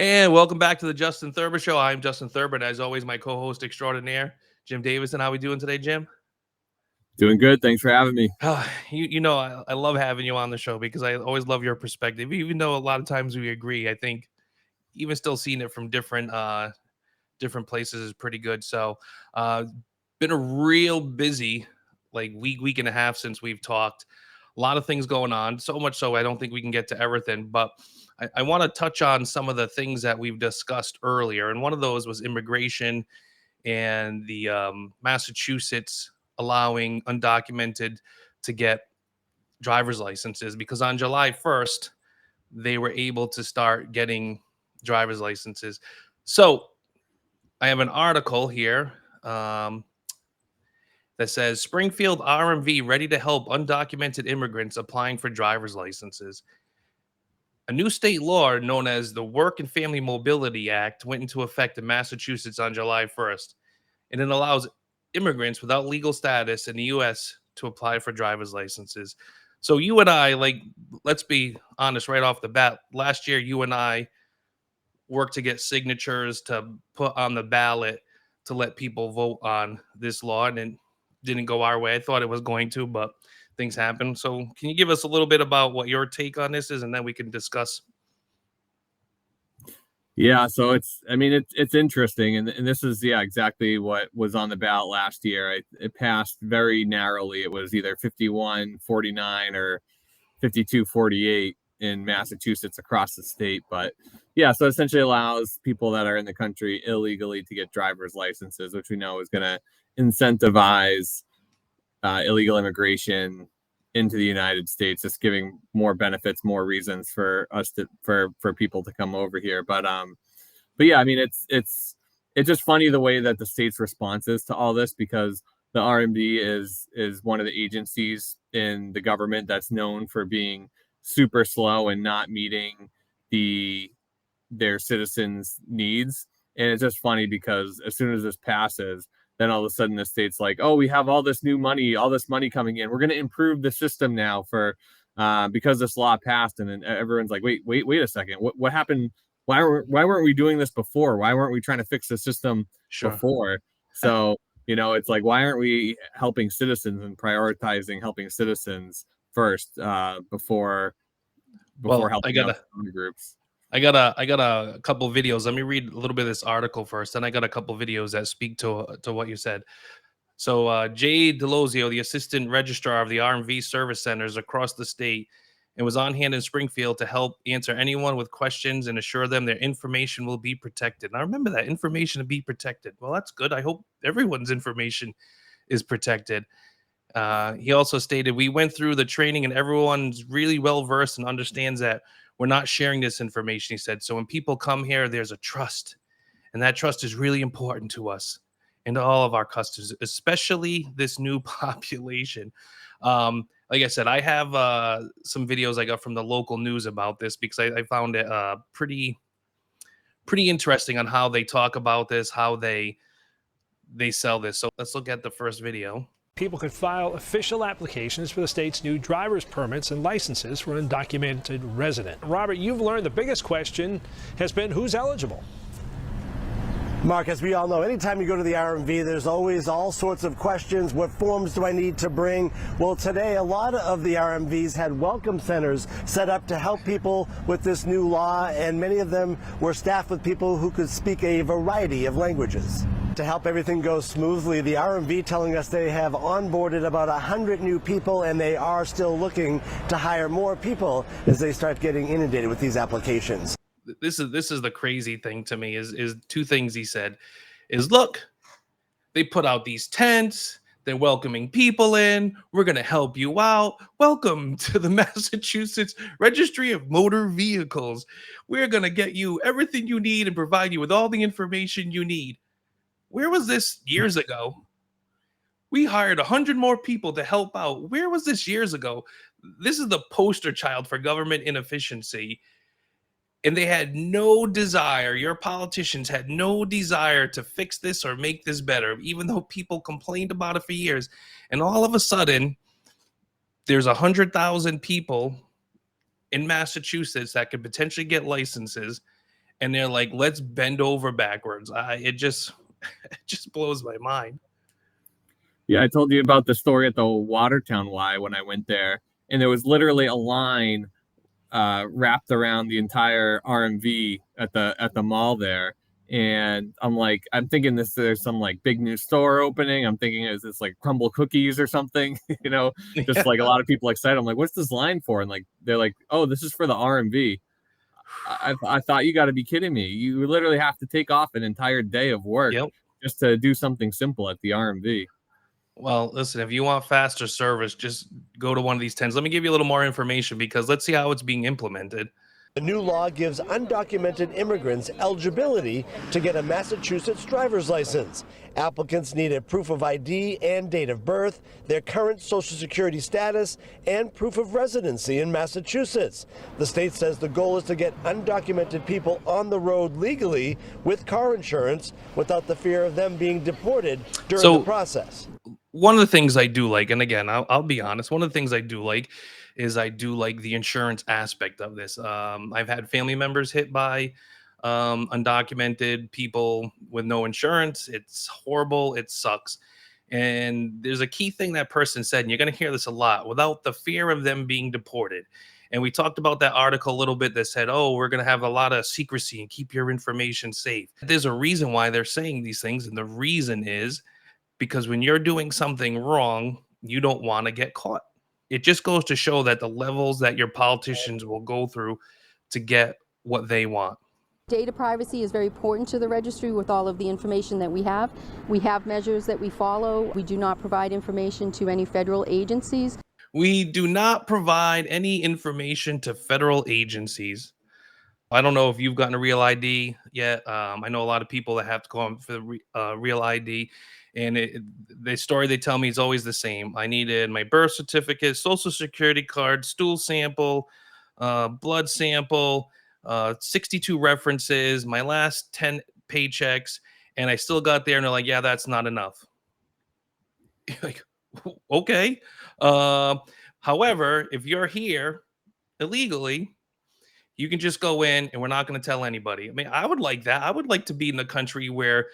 And welcome back to the Justin Thurber Show. I'm Justin Thurber, and as always, my co-host extraordinaire, Jim Davison. How we doing today, Jim? Doing good. Thanks for having me. I love having you on the show because I always love your perspective. Even though a lot of times we agree, I think even still seeing it from different places is pretty good. So, uh, been a real busy week and a half since we've talked. A lot of things going on, so much so I don't think we can get to everything, but I want to touch on some of the things that we've discussed earlier. And one of those was immigration and the Massachusetts allowing undocumented to get driver's licenses because on July 1st, they were able to start getting driver's licenses. So I have an article here that says Springfield RMV ready to help undocumented immigrants applying for driver's licenses. A new state law known as the Work and Family Mobility Act went into effect in Massachusetts on July 1st, and it allows immigrants without legal status in the U.S. to apply for driver's licenses. So you and I, let's be honest right off the bat. Last year, you and I worked to get signatures to put on the ballot to let people vote on this law, and it didn't go our way. I thought it was going to, but things happen. So can you give us a little bit about what your take on this is, and then we can discuss? Yeah, so it's interesting, and this is exactly what was on the ballot last year. It passed very narrowly. It was either 51-49 or 52-48 in Massachusetts across the state. But yeah, so essentially allows people that are in the country illegally to get driver's licenses, which we know is going to incentivize illegal immigration into the United States, just giving more benefits, more reasons for us to for people to come over here. But yeah, I mean it's just funny the way that the state's responses to all this, because the RMV is one of the agencies in the government that's known for being super slow and not meeting their citizens' needs. And it's just funny because as soon as this passes, then all of a sudden the state's like, oh, we have all this money coming in. We're going to improve the system now because this law passed. And then everyone's like, wait a second. What happened? Why weren't we doing this before? Why weren't we trying to fix the system before? So, it's like, why aren't we helping citizens and prioritizing helping citizens first before helping out other groups? I got a couple of videos. Let me read a little bit of this article first. Then I got a couple of videos that speak to what you said. So Jay Delozio, the assistant registrar of the RMV service centers across the state, and was on hand in Springfield to help answer anyone with questions and assure them their information will be protected. Now remember that information to be protected. Well, that's good. I hope everyone's information is protected. He also stated, we went through the training and everyone's really well versed and understands that we're not sharing this information, he said. So when people come here, there's a trust, and that trust is really important to us and to all of our customers, especially this new population. Like I said, I have some videos I got from the local news about this because I found it pretty interesting on how they talk about this, how they sell this. So let's look at the first video. People could file official applications for the state's new driver's permits and licenses for an undocumented resident. Robert, you've learned the biggest question has been who's eligible. Mark, as we all know, anytime you go to the RMV, there's always all sorts of questions. What forms do I need to bring? Well, today, a lot of the RMVs had welcome centers set up to help people with this new law, and many of them were staffed with people who could speak a variety of languages. To help everything go smoothly, the RMV telling us they have onboarded about 100 new people, and they are still looking to hire more people as they start getting inundated with these applications. This is the crazy thing to me is two things he said is, look, they put out these tents, they're welcoming people in, we're going to help you out, welcome to the Massachusetts Registry of Motor Vehicles, we're going to get you everything you need and provide you with all the information you need. Where was this years ago? We hired 100 more people to help out. Where was this years ago? This is the poster child for government inefficiency. And they had no desire, your politicians had no desire to fix this or make this better, even though people complained about it for years. And all of a sudden, there's 100,000 people in Massachusetts that could potentially get licenses, and they're like, let's bend over backwards. It just it just blows my mind. Yeah, I told you about the story at the Watertown Y when I went there, and there was literally a line wrapped around the entire RMV at the mall there. And I'm thinking there's some like big new store opening. I'm thinking, is this like Crumble Cookies or something? Just like a lot of people excited. I'm like, what's this line for? And like they're like, oh, this is for the RMV. I thought, you got to be kidding me. You literally have to take off an entire day of work Yep. just to do something simple at the RMV. Well, listen, if you want faster service, just go to one of these tents. Let me give you a little more information because let's see how it's being implemented. The new law gives undocumented immigrants eligibility to get a Massachusetts driver's license. Applicants need a proof of ID and date of birth, their current Social Security status, and proof of residency in Massachusetts. The state says the goal is to get undocumented people on the road legally with car insurance without the fear of them being deported during the process. One of the things I do like, and again, I'll be honest, one of the things I do like is I do like the insurance aspect of this. I've had family members hit by undocumented people with no insurance. It's horrible. It sucks. And there's a key thing that person said, and you're going to hear this a lot, without the fear of them being deported. And we talked about that article a little bit that said, oh, we're going to have a lot of secrecy and keep your information safe. There's a reason why they're saying these things. And the reason is because when you're doing something wrong, you don't want to get caught. It just goes to show that the levels that your politicians will go through to get what they want. Data privacy is very important to the registry with all of the information that we have. We have measures that we follow. We do not provide information to any federal agencies. We do not provide any information to federal agencies. I don't know if you've gotten a real ID yet. I know a lot of people that have to go on for the real ID. And the story they tell me is always the same. I needed my birth certificate, social security card, stool sample, blood sample, 62 references, my last 10 paychecks, and I still got there and they're like, yeah, that's not enough. Like, okay. However, if you're here illegally, you can just go in and we're not going to tell anybody. I mean, I would like that. I would like to be in a country where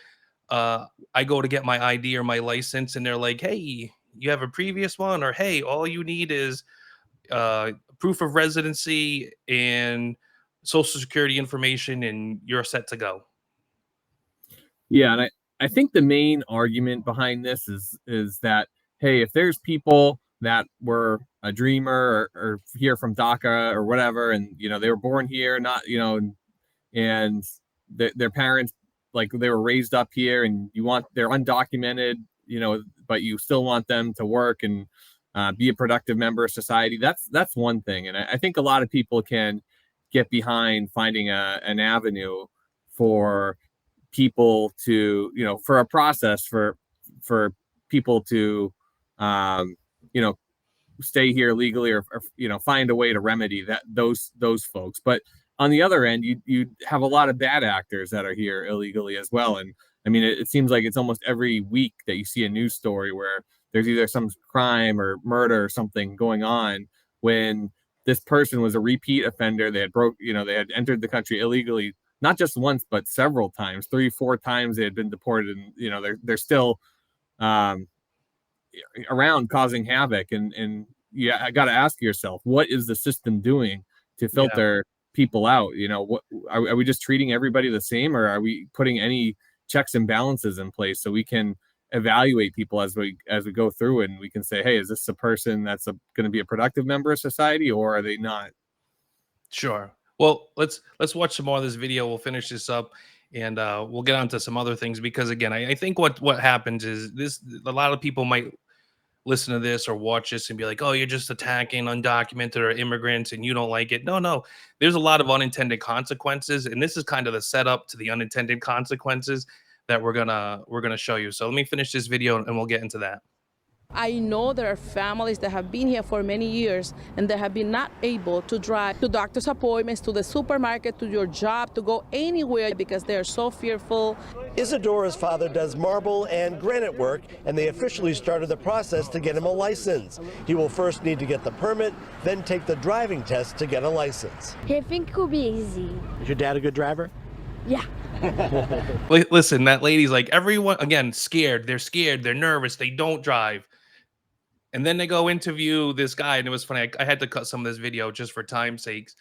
I go to get my ID or my license and they're like, hey, you have a previous one, or hey, all you need is proof of residency and social security information and you're set to go. Yeah, and I think the main argument behind this is that, hey, if there's people that were a dreamer or here from DACA or whatever, and they were born here, not and their parents, like, they were raised up here, and they're undocumented, but you still want them to work and be a productive member of society. That's one thing, and I think a lot of people can get behind finding an avenue for people to, for a process for people to stay here legally or find a way to remedy those folks. But on the other end, you have a lot of bad actors that are here illegally as well. And I mean, it seems like it's almost every week that you see a news story where there's either some crime or murder or something going on when this person was a repeat offender. They had entered the country illegally, not just once, but several times, 3-4 times they had been deported, and they're still around causing havoc. And yeah, I got to ask yourself, what is the system doing to filter people out? What are we just treating everybody the same, or are we putting any checks and balances in place so we can evaluate people as we go through, and we can say, hey, is this a person that's going to be a productive member of society, or are they not? Sure. Well, let's watch some more of this video. We'll finish this up, and we'll get on to some other things, because again, I think what happens is this: a lot of people might listen to this or watch this and be like, oh, you're just attacking undocumented or immigrants and you don't like it. No, there's a lot of unintended consequences, and this is kind of the setup to the unintended consequences that we're gonna show you. So let me finish this video and we'll get into that. I know there are families that have been here for many years and they have been not able to drive to doctor's appointments, to the supermarket, to your job, to go anywhere because they are so fearful. Isadora's father does marble and granite work, and they officially started the process to get him a license. He will first need to get the permit, then take the driving test to get a license. I think it will be easy. Is your dad a good driver? Yeah. Listen, that lady's like, everyone, again, scared. They're scared. They're nervous. They don't drive. And then they go interview this guy. And it was funny. I had to cut some of this video just for time's sakes.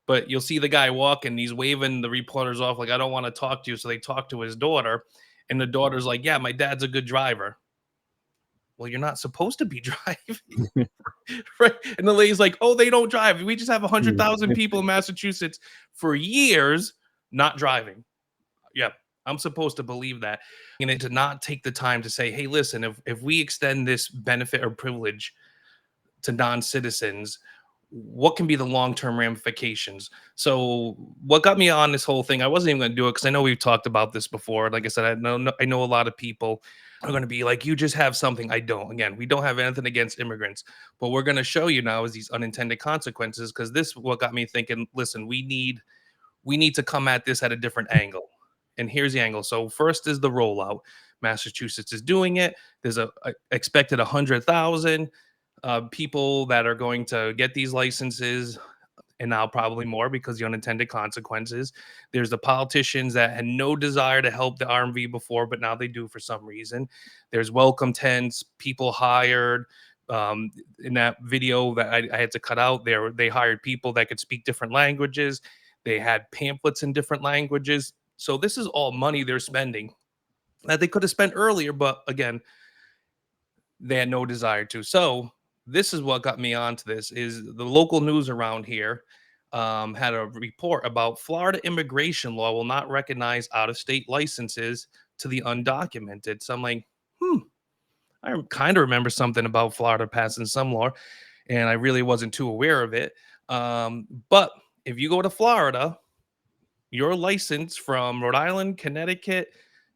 But you'll see the guy walk and he's waving the reporters off like, I don't want to talk to you. So they talk to his daughter. And the daughter's like, yeah, my dad's a good driver. Well, you're not supposed to be driving. Right. And the lady's like, oh, they don't drive. We just have 100,000 people in Massachusetts for years not driving. Yep. I'm supposed to believe that. And to not take the time to say, hey, listen, if we extend this benefit or privilege to non-citizens, what can be the long-term ramifications? So what got me on this whole thing, I wasn't even going to do it because I know we've talked about this before. Like I said, I know a lot of people are going to be like, you just have something. I don't. Again, we don't have anything against immigrants, but we're going to show you now is these unintended consequences, because this what got me thinking, listen, we need to come at this at a different angle. And here's the angle. So first is the rollout. Massachusetts is doing it. There's a expected 100,000 people that are going to get these licenses, and now probably more because the unintended consequences. There's the politicians that had no desire to help the RMV before, but now they do for some reason. There's welcome tents, people hired. In that video that I had to cut out there, they hired people that could speak different languages. They had pamphlets in different languages. So this is all money they're spending that they could have spent earlier, but again, they had no desire to. So this is what got me onto this is the local news around here had a report about Florida immigration law will not recognize out-of-state licenses to the undocumented. So I'm like, I kind of remember something about Florida passing some law, and I really wasn't too aware of it. But if you go to Florida, your license from Rhode Island, Connecticut,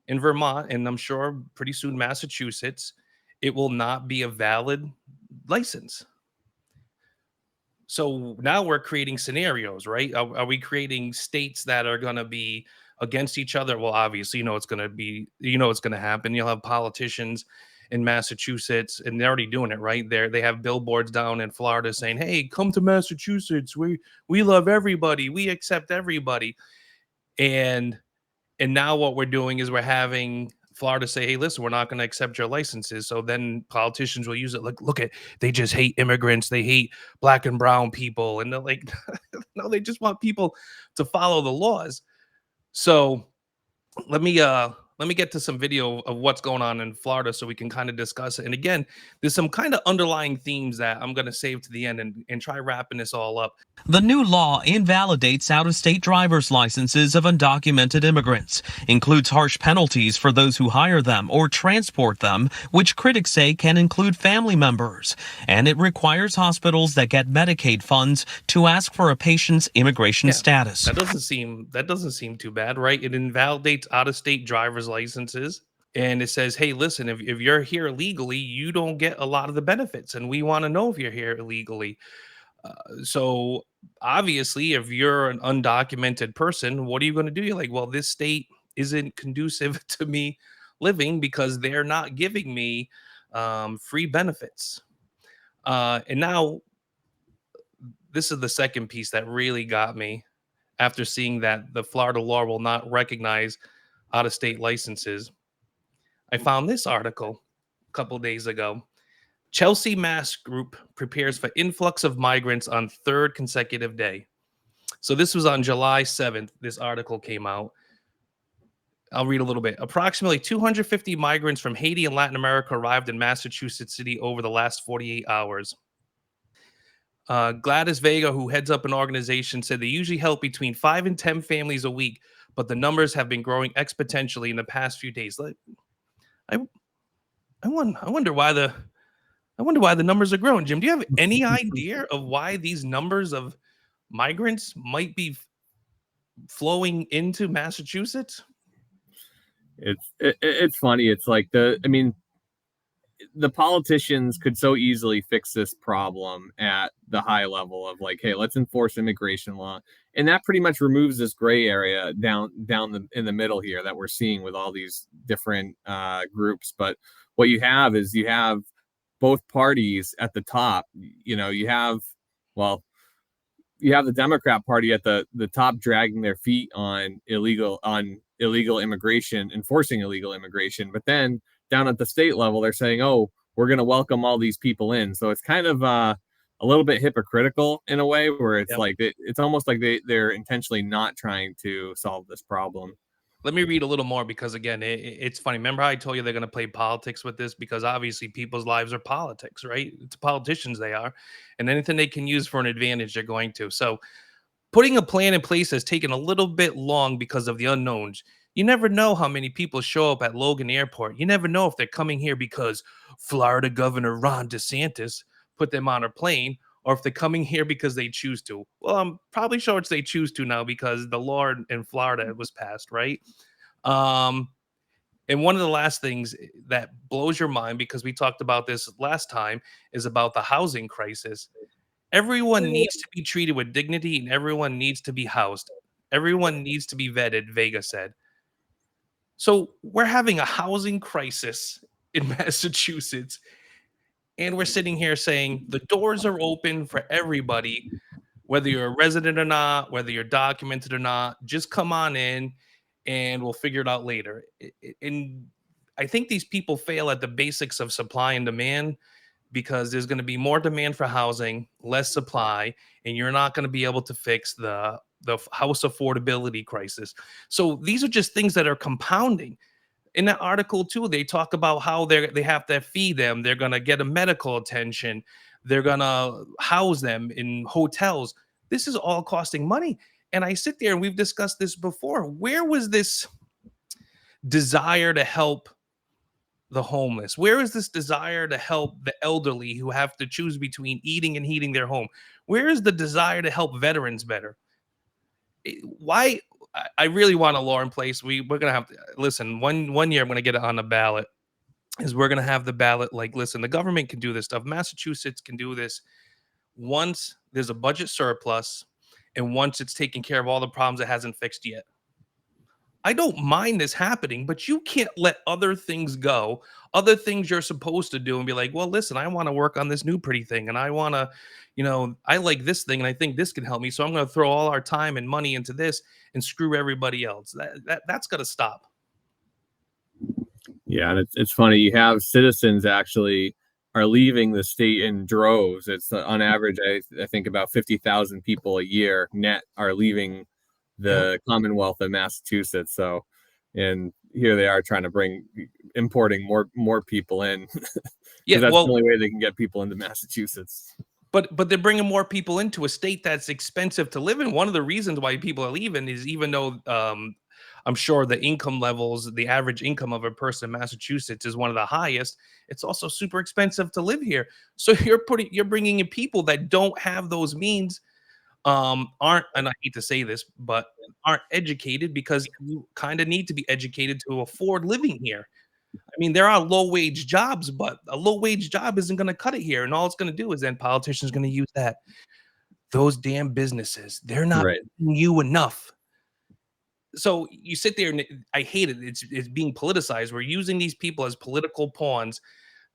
and Vermont, and I'm sure pretty soon Massachusetts, it will not be a valid license. So now we're creating scenarios, right? Are we creating states that are going to be against each other? Well, obviously, it's going to be, it's going to happen. You'll have politicians in Massachusetts, and they're already doing it, right? They have billboards down in Florida saying, "Hey, come to Massachusetts. We love everybody. We accept everybody." And now what we're doing is we're having Florida say, "Hey, listen, we're not going to accept your licenses." So then politicians will use it like, "Look at, they just hate immigrants. They hate black and brown people." And they're like, no, they just want people to follow the laws. So let me get to some video of what's going on in Florida so we can kind of discuss it. And again, there's some kind of underlying themes that I'm going to save to the end and try wrapping this all up. The new law invalidates out-of-state driver's licenses of undocumented immigrants, includes harsh penalties for those who hire them or transport them, which critics say can include family members, and it requires hospitals that get Medicaid funds to ask for a patient's immigration status. That doesn't seem too bad, right? It invalidates out-of-state driver's licenses. And it says, hey, listen, if you're here illegally, you don't get a lot of the benefits. And we want to know if you're here illegally. So obviously, if you're an undocumented person, what are you going to do? You're like, well, this state isn't conducive to me living because they're not giving me free benefits. And now this is the second piece that really got me after seeing that the Florida law will not recognize out-of-state licenses. I found this article a couple days ago. Chelsea Mass Group prepares for influx of migrants on third consecutive day. So this was on July 7th. This article came out. I'll read a little bit. Approximately 250 migrants from Haiti and Latin America arrived in Massachusetts City over the last 48 hours. Gladys Vega, who heads up an organization, said they usually help between 5 and 10 families a week, but the numbers have been growing exponentially in the past few days. Like, I wonder why the numbers are growing. Jim, do you have any idea of why these numbers of migrants might be flowing into Massachusetts? It's funny. It's like the politicians could so easily fix this problem at the high level of like, hey, let's enforce immigration law, and that pretty much removes this gray area down in the middle here that we're seeing with all these different groups. But what you have is both parties at the top. You have you have the Democrat Party at the top dragging their feet on illegal immigration, enforcing illegal immigration, but then down at the state level they're saying, oh, we're going to welcome all these people in. So it's kind of a little bit hypocritical in a way, where it's like it's almost like they're intentionally not trying to solve this problem. Let me read a little more, because again, it's funny. Remember how I told you they're going to play politics with this? Because obviously people's lives are politics, right? It's politicians, they are. And anything they can use for an advantage, they're going to. So putting a plan in place has taken a little bit long because of the unknowns. You never know how many people show up at Logan Airport. You never know if they're coming here because Florida Governor Ron DeSantis put them on a plane, or if they're coming here because they choose to. Well, I'm probably sure it's they choose to now, because the law in Florida was passed, right? And one of the last things that blows your mind, because we talked about this last time, is about the housing crisis. Everyone needs to be treated with dignity, and everyone needs to be housed. Everyone needs to be vetted, Vega said. So we're having a housing crisis in Massachusetts, and we're sitting here saying the doors are open for everybody, whether you're a resident or not, whether you're documented or not. Just come on in and we'll figure it out later. And I think these people fail at the basics of supply and demand, because there's going to be more demand for housing, less supply, and you're not going to be able to fix the house affordability crisis. So these are just things that are compounding. In that article too, they talk about how they have to feed them, they're going to get a medical attention, they're going to house them in hotels. This is all costing money. And I sit there, and we've discussed this before. Where was this desire to help the homeless? Where is this desire to help the elderly who have to choose between eating and heating their home? Where is the desire to help veterans better? Why? I really want a law in place. We're gonna have to listen. One year I'm gonna get it on the ballot. Is we're gonna have the ballot like, listen, the government can do this stuff. Massachusetts can do this once there's a budget surplus, and once it's taken care of all the problems it hasn't fixed yet. I don't mind this happening, but you can't let other things go, other things you're supposed to do, and be like, well, listen, I want to work on this new pretty thing, and I want to, I like this thing, and I think this can help me, so I'm going to throw all our time and money into this and screw everybody else. That's got to stop. Yeah, and it's funny. You have citizens actually are leaving the state in droves. It's on average, I think about 50,000 people a year net are leaving the Commonwealth of Massachusetts. So, and here they are trying to importing more people in. Yeah, that's the only way they can get people into Massachusetts. But they're bringing more people into a state that's expensive to live in. One of the reasons why people are leaving is, even though I'm sure the income levels, the average income of a person in Massachusetts is one of the highest, it's also super expensive to live here. So you're bringing in people that don't have those means, aren't, and I hate to say this, but aren't educated, because you kind of need to be educated to afford living here. I mean, there are low wage jobs, but a low wage job isn't going to cut it here. And all it's going to do is then politicians going to use that. Those damn businesses, they're not paying you enough. So you sit there, and I hate it. It's being politicized. We're using these people as political pawns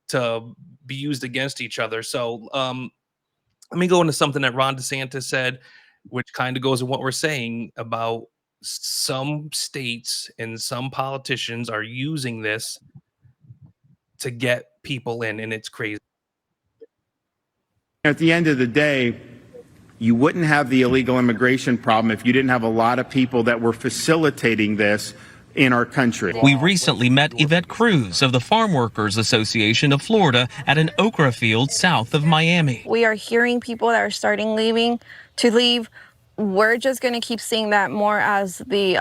to be used against each other. So let me go into something that Ron DeSantis said, which kind of goes with what we're saying about some states and some politicians are using this to get people in, and it's crazy. At the end of the day, you wouldn't have the illegal immigration problem if you didn't have a lot of people that were facilitating this in our country. We recently met Yvette Cruz of the Farm Workers Association of Florida at an okra field south of Miami. We are hearing people that are starting to leave. We're just going to keep seeing that more as the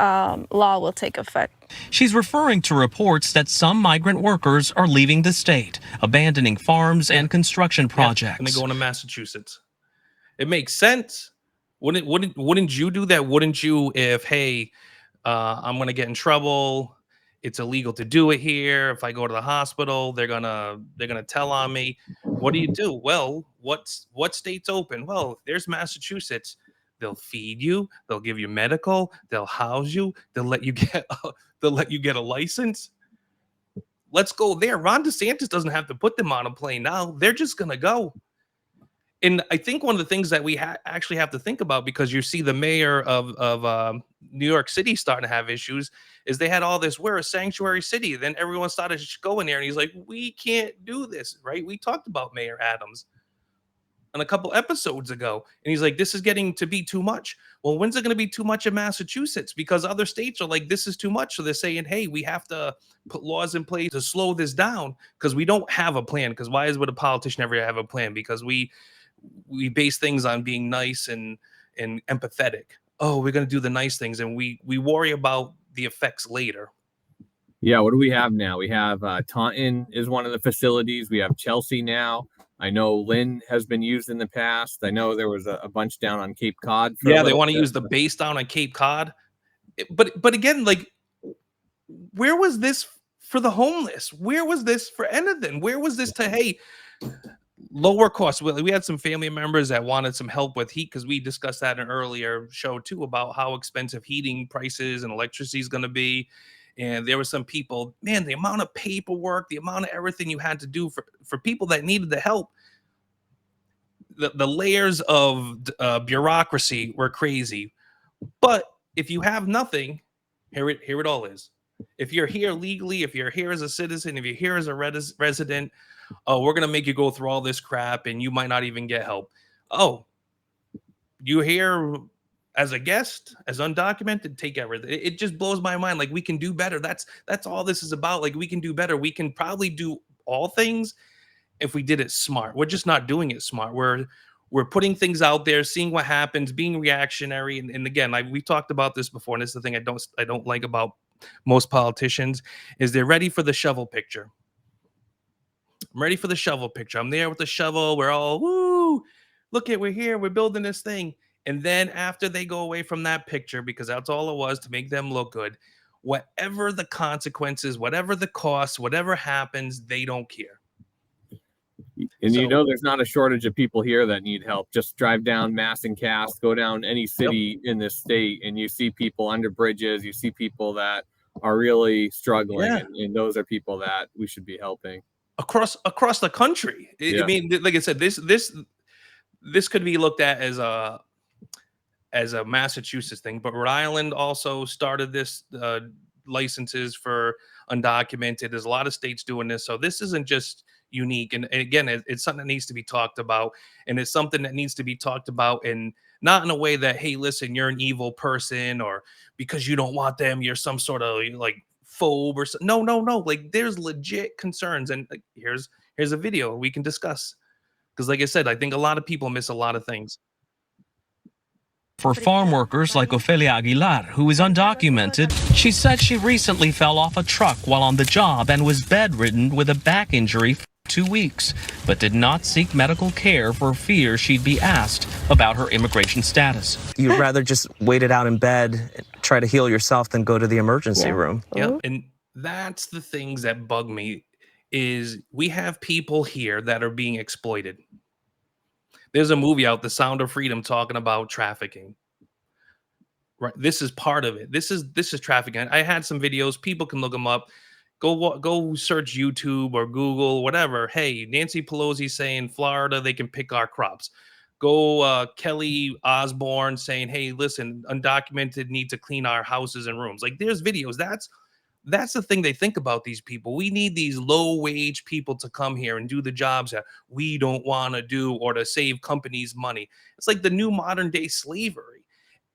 law will take effect. She's referring to reports that some migrant workers are leaving the state, abandoning farms and construction projects. And they're going to Massachusetts. It makes sense. Wouldn't you do that? Wouldn't you, if, hey, I'm going to get in trouble, it's illegal to do it here. If I go to the hospital, they're gonna tell on me. What do? Well, what state's open? Well, there's Massachusetts. They'll feed you. They'll give you medical. They'll house you. They'll let you get a license. Let's go there. Ron DeSantis doesn't have to put them on a plane now. They're just gonna go. And I think one of the things that we actually have to think about, because you see the mayor of New York City starting to have issues, is they had all this, we're a sanctuary city. Then everyone started going there, and he's like, we can't do this, right? We talked about Mayor Adams on a couple episodes ago, and he's like, this is getting to be too much. Well, when's it going to be too much in Massachusetts? Because other states are like, this is too much. So they're saying, hey, we have to put laws in place to slow this down, because we don't have a plan. Because why would a politician ever have a plan? Because we base things on being nice and empathetic. Oh, we're going to do the nice things, and we worry about the effects later. Yeah, what do we have now? We have Taunton is one of the facilities. We have Chelsea now. I know Lynn has been used in the past. I know there was a bunch down on Cape Cod. Yeah, they want to use the base down on Cape Cod. But again, like, where was this for the homeless? Where was this for anything? Where was this to, hey, lower costs? We had some family members that wanted some help with heat, because we discussed that in an earlier show too, about how expensive heating prices and electricity is going to be. And there were some people, man, the amount of paperwork, the amount of everything you had to do for people that needed the help, the layers of bureaucracy were crazy. But if you have nothing, here it all is. If you're here legally, if you're here as a citizen, if you're here as a resident, oh, we're going to make you go through all this crap, and you might not even get help. Oh, you here as a guest, as undocumented, take everything. It just blows my mind. Like, we can do better. That's all this is about. Like, we can do better. We can probably do all things if we did it smart. We're just not doing it smart. We're putting things out there, seeing what happens, being reactionary. And again, we talked about this before, and this is the thing I don't like about most politicians, is they're ready for the shovel picture. I'm ready for the shovel picture. I'm there with the shovel. We're all, woo, we're here. We're building this thing. And then after they go away from that picture, because that's all it was, to make them look good, whatever the consequences, whatever the cost, whatever happens, they don't care. And there's not a shortage of people here that need help. Just drive down Mass and Cass, go down any city in this state, and you see people under bridges. You see people that are really struggling, and those are people that we should be helping across the country. I mean, like I said, this could be looked at as a Massachusetts thing, but Rhode Island also started this licenses for undocumented. There's a lot of states doing this, so this isn't just unique. And again, it's something that needs to be talked about, and it's something that needs to be talked about, and not in a way that, hey, listen, you're an evil person, or because you don't want them, you're some sort of like phobe or something. No. Like, there's legit concerns, and like, here's a video we can discuss, because like I said, I think a lot of people miss a lot of things. For farm workers like Ofelia Aguilar, who is undocumented, she said she recently fell off a truck while on the job and was bedridden with a back injury for 2 weeks, but did not seek medical care for fear she'd be asked about her immigration status. You'd rather just wait it out in bed, try to heal yourself, than go to the emergency room. Yeah, and that's the things that bug me, is we have people here that are being exploited. There's a movie out, The Sound of Freedom, talking about trafficking. Right, this is part of it. This is trafficking. I had some videos. People can look them up. Go search YouTube or Google, whatever. Hey, Nancy Pelosi saying Florida, they can pick our crops. Go Kelly Osborne saying, hey, listen, undocumented need to clean our houses and rooms. Like, there's videos. That's the thing they think about these people. We need these low-wage people to come here and do the jobs that we don't want to do, or to save companies money. It's like the new modern-day slavery,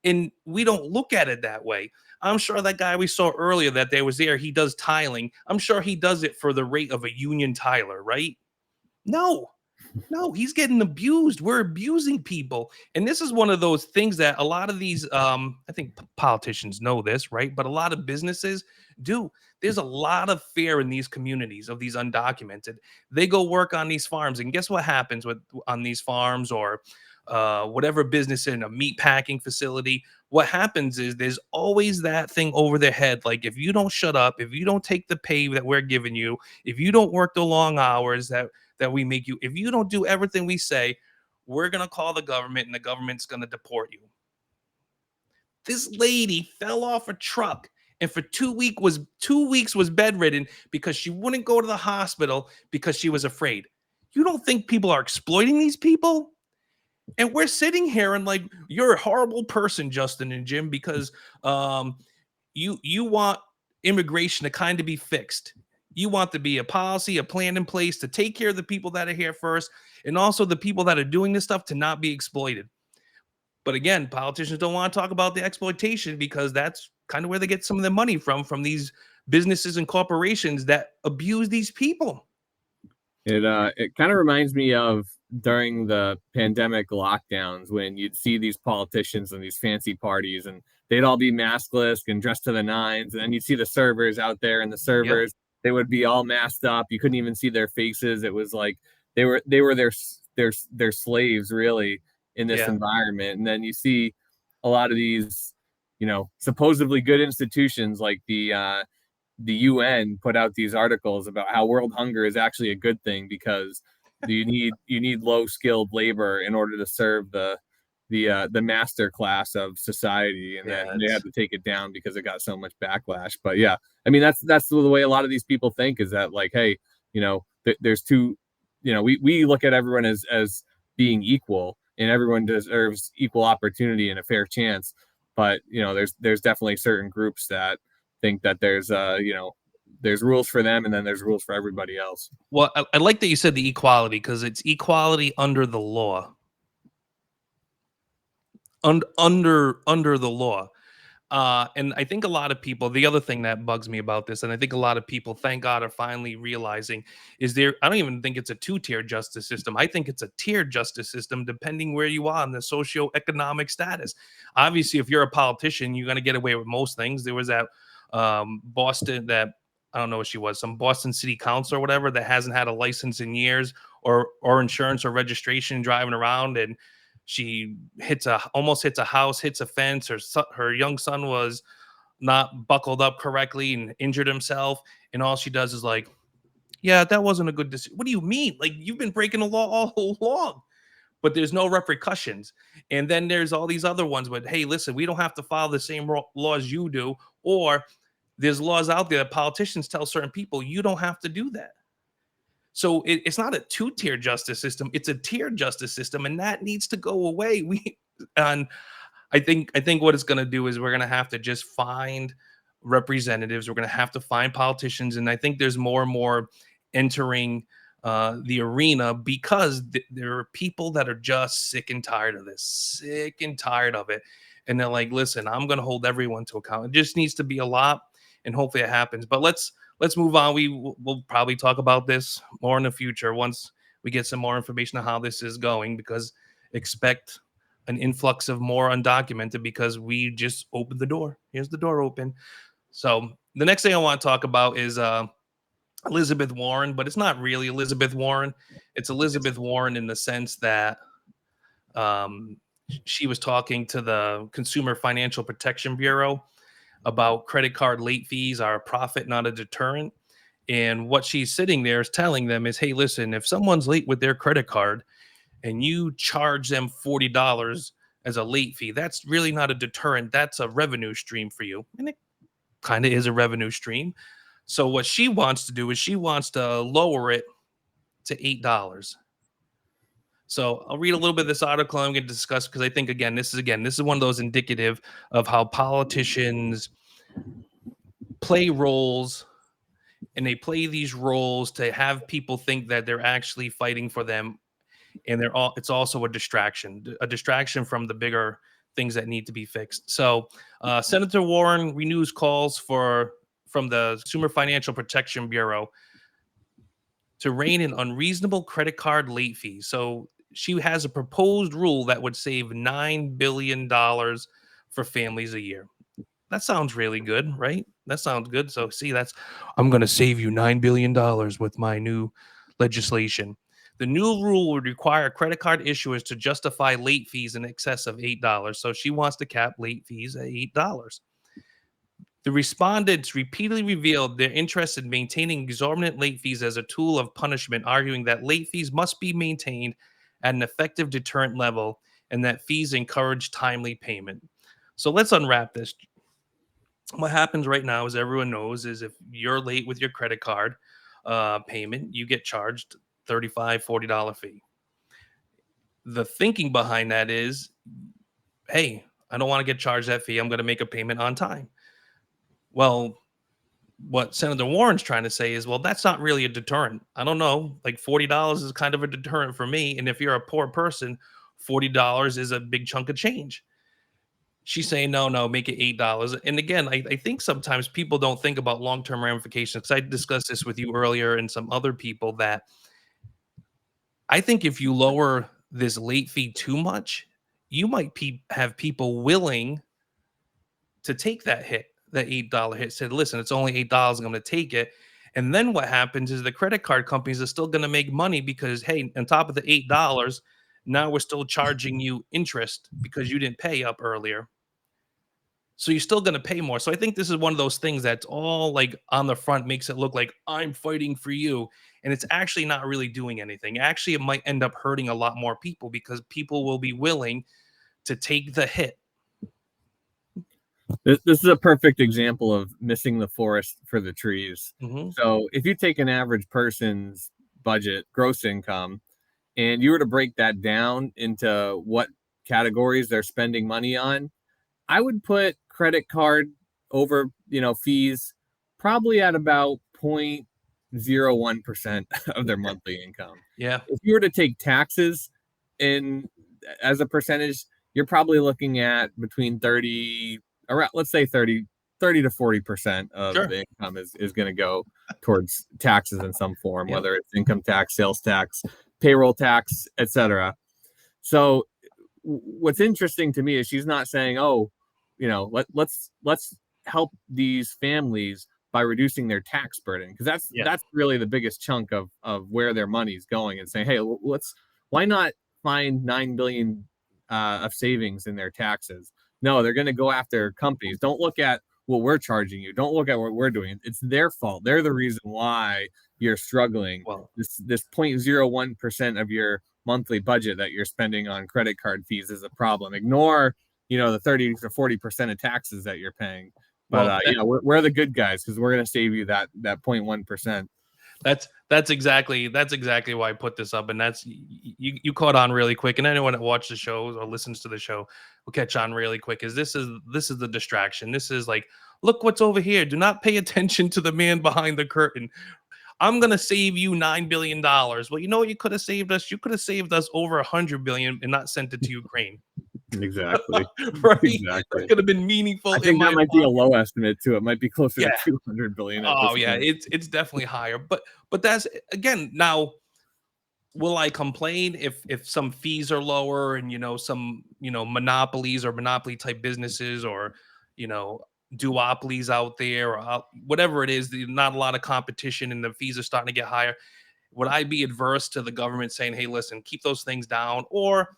and we don't look at it that way. I'm sure that guy we saw earlier that there was there, he does tiling. I'm sure he does it for the rate of a union tiler, right? No, he's getting abused. We're abusing people. And this is one of those things that a lot of these, I think politicians know this, right? But a lot of businesses do. There's a lot of fear in these communities of these undocumented. They go work on these farms, and guess what happens on these farms, or whatever business, in a meat packing facility? What happens is there's always that thing over their head. Like, if you don't shut up, if you don't take the pay that we're giving you, if you don't work the long hours that we make you, if you don't do everything we say, we're going to call the government, and the government's going to deport you. This lady fell off a truck, and for 2 weeks was bedridden because she wouldn't go to the hospital because she was afraid. You don't think people are exploiting these people? And we're sitting here and like, you're a horrible person, Justin and Jim, because you want immigration to kind of be fixed. You want to be a policy, a plan in place to take care of the people that are here first, and also the people that are doing this stuff to not be exploited. But again, politicians don't want to talk about the exploitation because that's kind of where they get some of their money from these businesses and corporations that abuse these people. It kind of reminds me of during the pandemic lockdowns when you'd see these politicians and these fancy parties and they'd all be maskless and dressed to the nines, and then you'd see the servers out there and the Yep. servers, they would be all masked up. You couldn't even see their faces. It was like they were their slaves really in this Yeah. environment. And then you see a lot of these, supposedly good institutions like the UN put out these articles about how world hunger is actually a good thing because you need low skilled labor in order to serve the master class of society, and Yeah, then they had to take it down because it got so much backlash. But yeah, I mean that's the way a lot of these people think, is that like, hey, there's two, we look at everyone as being equal and everyone deserves equal opportunity and a fair chance. But there's definitely certain groups that think that there's rules for them and then there's rules for everybody else. Well, I like that you said the equality because it's equality under the law. Under the law. And I think a lot of people, the other thing that bugs me about this, and I think a lot of people, thank God, are finally realizing I don't even think it's a two-tier justice system. I think it's a tiered justice system, depending where you are in the socioeconomic status. Obviously, if you're a politician, you're going to get away with most things. There was that Boston, that I don't know what she was, some Boston city council or whatever, that hasn't had a license in years or insurance or registration, driving around, and she almost hits a house, hits a fence. Her young son was not buckled up correctly and injured himself. And all she does is like, yeah, that wasn't a good decision. What do you mean? Like, you've been breaking the law all along, but there's no repercussions. And then there's all these other ones, but hey, listen, we don't have to follow the same laws you do. Or there's laws out there that politicians tell certain people, you don't have to do that. So it's not a two-tier justice system; it's a tiered justice system, and that needs to go away. And I think what it's going to do is we're going to have to just find representatives. We're going to have to find politicians, and I think there's more and more entering the arena because there are people that are just sick and tired of this, sick and tired of it, and they're like, "Listen, I'm going to hold everyone to account." It just needs to be a lot, and hopefully it happens. But let's move on. We'll probably talk about this more in the future once we get some more information on how this is going, because expect an influx of more undocumented because we just opened the door. Here's the door open. So the next thing I want to talk about is Elizabeth Warren, but it's not really Elizabeth Warren. It's Elizabeth Warren in the sense that she was talking to the Consumer Financial Protection Bureau about credit card late fees are a profit, not a deterrent. And what she's sitting there is telling them is, hey, listen, if someone's late with their credit card and you charge them $40 as a late fee, that's really not a deterrent. That's a revenue stream for you. And it kind of is a revenue stream. So what she wants to do is she wants to lower it to $8. So I'll read a little bit of this article I'm going to discuss because I think this is one of those indicative of how politicians play roles, and they play these roles to have people think that they're actually fighting for them, and it's also a distraction from the bigger things that need to be fixed. So Senator Warren renews calls from the Consumer Financial Protection Bureau to rein in unreasonable credit card late fees. So she has a proposed rule that would save $9 billion for families a year. That sounds really good, right? That sounds good. So see, I'm going to save you $9 billion with my new legislation. The new rule would require credit card issuers to justify late fees in excess of $8. So she wants to cap late fees at $8. The respondents repeatedly revealed their interest in maintaining exorbitant late fees as a tool of punishment, arguing that late fees must be maintained at an effective deterrent level and that fees encourage timely payment. So let's unwrap this. What happens right now, as everyone knows, is if you're late with your credit card payment, you get charged $35, $40 fee. The thinking behind that is, hey, I don't want to get charged that fee. I'm going to make a payment on time. Well, what Senator Warren's trying to say is, well, that's not really a deterrent. I don't know. Like $40 is kind of a deterrent for me. And if you're a poor person, $40 is a big chunk of change. She's saying, no, no, make it $8. And again, I think sometimes people don't think about long term ramifications. Because I discussed this with you earlier and some other people that I think if you lower this late fee too much, you might have people willing to take that hit, that $8 hit, said, listen, it's only $8. I'm going to take it. And then what happens is the credit card companies are still going to make money because, hey, on top of the $8, now we're still charging you interest because you didn't pay up earlier. So you're still going to pay more. So I think this is one of those things that's all like on the front makes it look like I'm fighting for you. And it's actually not really doing anything. Actually, it might end up hurting a lot more people because people will be willing to take the hit. This is a perfect example of missing the forest for the trees. Mm-hmm. So if you take an average person's budget, gross income, and you were to break that down into what categories they're spending money on, I would put credit card over, fees probably at about 0.01% of their monthly income. Yeah. If you were to take taxes in as a percentage, you're probably looking at between 30 to 40% of Sure. the income is going to go towards taxes in some form, Yeah. whether it's income tax, sales tax, payroll tax, etc. So what's interesting to me is she's not saying, oh, let's help these families by reducing their tax burden, because that's really the biggest chunk of where their money's going, and saying, hey, why not find $9 billion of savings in their taxes? No, they're going to go after companies. Don't look at what we're charging you. Don't look at what we're doing. It's their fault. They're the reason why you're struggling. Well, This 0.01% of your monthly budget that you're spending on credit card fees is a problem. Ignore, the 30 to 40% of taxes that you're paying. But we're the good guys because we're going to save you that 0.1%. That's exactly why I put this up, and that's you caught on really quick, and anyone that watches the show or listens to the show will catch on really quick. Is this is the distraction? This is like, look what's over here. Do not pay attention to the man behind the curtain. I'm gonna save you $9 billion. Well, you know what you could have saved us? You could have saved us over $100 billion and not sent it to Ukraine. Exactly. Right. Exactly. That could have been meaningful. I think that might be a low estimate too. It might be closer Yeah. to 200 billion. Oh yeah, it's definitely higher. But that's again, now will I complain if some fees are lower and some monopolies or monopoly type businesses or duopolies out there or whatever it is, not a lot of competition and the fees are starting to get higher? Would I be adverse to the government saying, hey, listen, keep those things down? Or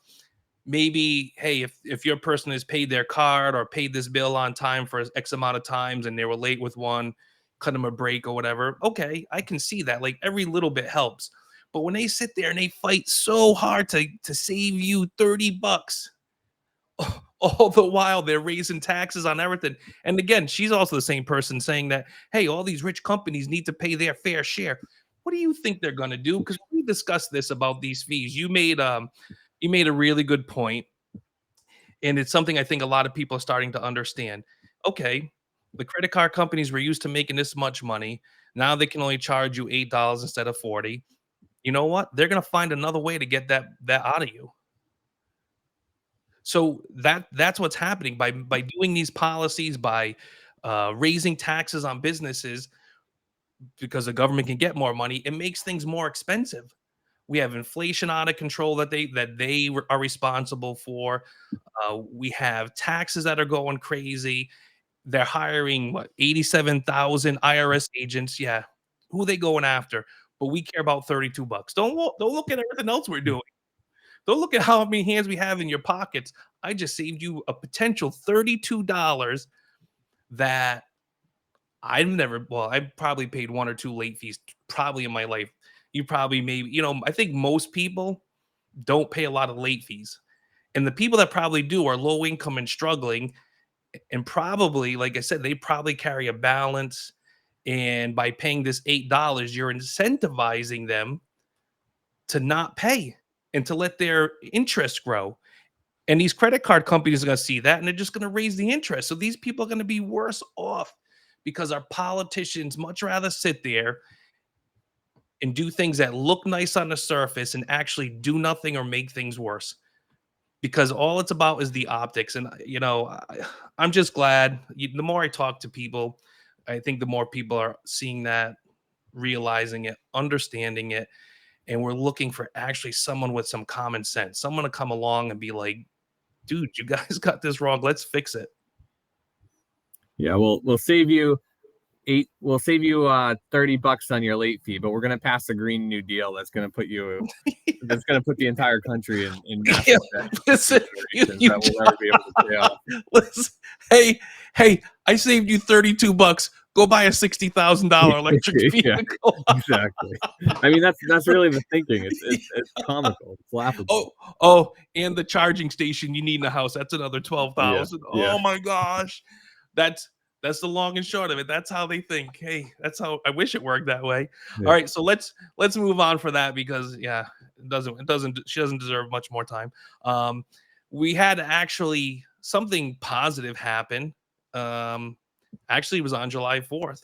maybe, hey, if your person has paid their card or paid this bill on time for X amount of times and they were late with one, cut them a break or whatever. Okay, I can see that. Like every little bit helps. But when they sit there and they fight so hard to save you $30, all the while they're raising taxes on everything. And again, she's also the same person saying that, hey, all these rich companies need to pay their fair share. What do you think they're going to do? Because we discussed this about these fees. You made a really good point, and it's something I think a lot of people are starting to understand. Okay, the credit card companies were used to making this much money. Now they can only charge you $8 instead of 40. You know what? They're going to find another way to get that out of you. So that's what's happening by doing these policies, by raising taxes on businesses because the government can get more money. It makes things more expensive. We have inflation out of control that they are responsible for. We have taxes that are going crazy. They're hiring 87,000 IRS agents. Yeah, who are they going after? But we care about $32. Don't look at everything else we're doing. Don't look at how many hands we have in your pockets. I just saved you a potential $32 that I probably paid one or two late fees probably in my life. You probably maybe, I think most people don't pay a lot of late fees. And the people that probably do are low income and struggling. And probably, like I said, they probably carry a balance. And by paying this $8, you're incentivizing them to not pay. and to let their interest grow. And these credit card companies are going to see that, and they're just going to raise the interest. So these people are going to be worse off because our politicians much rather sit there and do things that look nice on the surface and actually do nothing or make things worse. Because all it's about is the optics. And I'm just glad. The more I talk to people, I think the more people are seeing that, realizing it, understanding it, and we're looking for actually someone with some common sense, someone to come along and be like, dude, you guys got this wrong. Let's fix it. Yeah, we'll save you $30 on your late fee, but we're gonna pass a Green New Deal that's gonna put the entire country in massive debt Listen, that we'll never be able to pay off. Listen, hey, I saved you $32. Go buy a $60,000 electric vehicle. Yeah, exactly. I mean, that's really the thinking. It's comical. It's laughable. Oh, and the charging station you need in the house, that's another 12,000. Yeah. Oh my gosh. That's the long and short of it. That's how they think. Hey, that's how I wish it worked that way. Yeah. All right, so let's move on for that because she doesn't deserve much more time. We had actually something positive happen. Actually, it was on July 4th.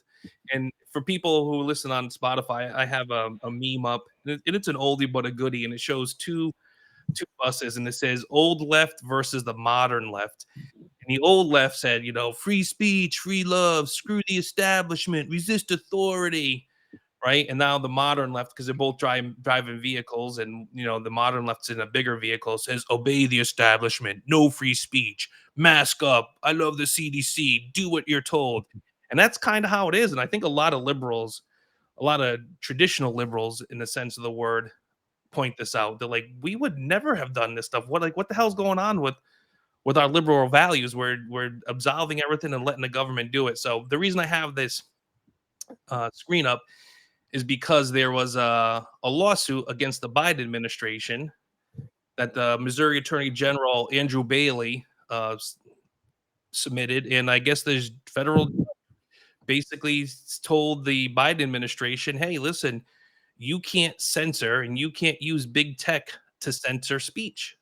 And for people who listen on Spotify, I have a meme up, and it's an oldie but a goodie, and it shows two buses, and it says old left versus the modern left. And the old left said, free speech, free love, screw the establishment, resist authority, right? And now the modern left, because they're both driving vehicles, and the modern left's in a bigger vehicle, says obey the establishment, no free speech, mask up, I love the CDC, do what you're told. And that's kind of how it is. And I think a lot of liberals, a lot of traditional liberals in the sense of the word, point this out. They're like, we would never have done this stuff. What the hell's going on with our liberal values? We're absolving everything and letting the government do it. So the reason I have this screen up is because there was a lawsuit against the Biden administration that the Missouri Attorney General Andrew Bailey submitted, and I guess there's federal basically told the Biden administration, hey, listen, you can't censor and you can't use big tech to censor speech.